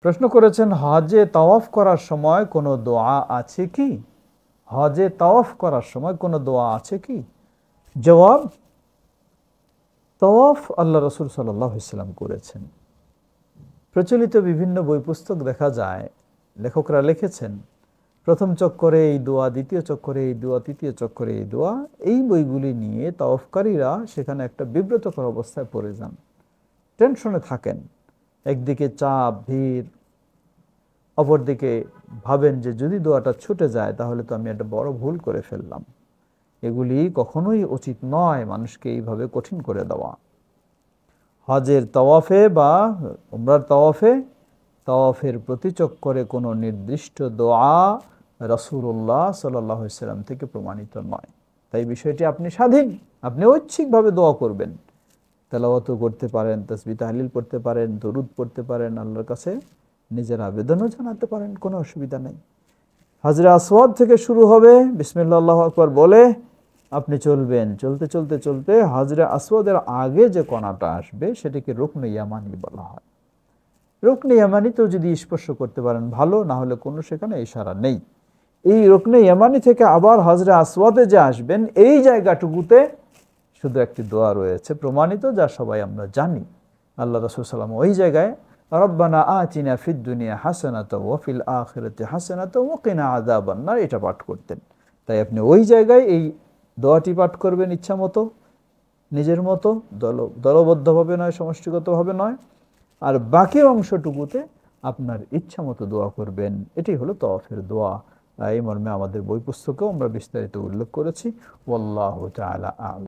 প্রশ্ন করেছেন, হজে তাওয়াফ করার সময় কোনো দোয়া আছে কি? হজে তাওয়াফ করার সময় কোনো দোয়া আছে কি? জবাব, তাওয়াফ আল্লাহ রাসূল সাল্লাল্লাহু আলাইহি ওয়াসাল্লাম করেছেন। প্রচলিত বিভিন্ন বই পুস্তক দেখা যায়, লেখকরা লিখেছেন প্রথম চক্করে এই দোয়া, দ্বিতীয় চক্করে এই দোয়া, তৃতীয় চক্করে এই দোয়া। এই বইগুলি নিয়ে তাওয়াফকারীরা সেখানে একটা বিব্রতকর অবস্থায় পড়ে যান, টেনশনে থাকেন। একদিকে চাপ, ভিড়, অপরদিকে ভাবেন যে যদি দোয়াটা ছুটে যায় তাহলে তো আমি একটা বড় ভুল করে ফেললাম। এগুলি কখনোই উচিত নয় মানুষকে এইভাবে কঠিন করে দেওয়া। হজের তাওয়াফে বা উমরার তাওয়াফের প্রতি চক্করে কোনো নির্দিষ্ট দোয়া রাসূলুল্লাহ সাল্লাল্লাহু আলাইহি ওয়াসাল্লাম থেকে প্রমাণিত নয়। তাই বিষয়টি আপনি স্বাধীন, আপনি ঐচ্ছিকভাবে দোয়া করবেন, তেলাওয়াতও করতে পারেন, তাসবিহ তাহলিল পড়তে পারেন, দরুদ পড়তে পারেন, আল্লাহর কাছে নিজের আবেদনও জানাতে পারেন, কোনো অসুবিধা নেই। হাজরে আসওয়াদ থেকে শুরু হবে, বিসমিল্লাহ আল্লাহু আকবার বলে আপনি চলবেন। চলতে চলতে চলতে হাজরে আসওয়াদের আগে যে কণাটা আসবে সেটাকে রুকনে ইয়ামানি বলা হয়। রুকনে ইয়ামানিতেও যদি স্পর্শ করতে পারেন ভালো, না হলে কোনো সেখানে ইশারা নেই। এই রুকনে ইয়ামানি থেকে আবার হাজরে আসওয়াদে যে আসবেন, এই জায়গাটুকুতে শুধু একটি দোয়া রয়েছে প্রমাণিত, যা সবাই আমরা জানি। আল্লাহ রাসূল সাল্লাল্লাহু আলাইহি ওয়াসাল্লাম ওই জায়গায় রব্বানা আতিনা ফিদ দুনিয়া হাসানাতাও ওয়া ফিল আখিরাতি হাসানাতাও ওয়া কিনা আযাবান নার, এটা পাঠ করতেন। তাই আপনি ওই জায়গায় এই দোয়াটি পাঠ করবেন ইচ্ছা মতো, নিজের মতো, দলবদ্ধভাবে নয়, সমষ্টিগতভাবে নয়। আর বাকি অংশটুকুতে আপনার ইচ্ছা মতো দোয়া করবেন। এটি হলো তাওয়াফের দোয়া। এই মর্মে আমাদের বই পুস্তকেও আমরা বিস্তারিত উল্লেখ করেছি। ওয়াল্লাহু তাআলা আ'লাম।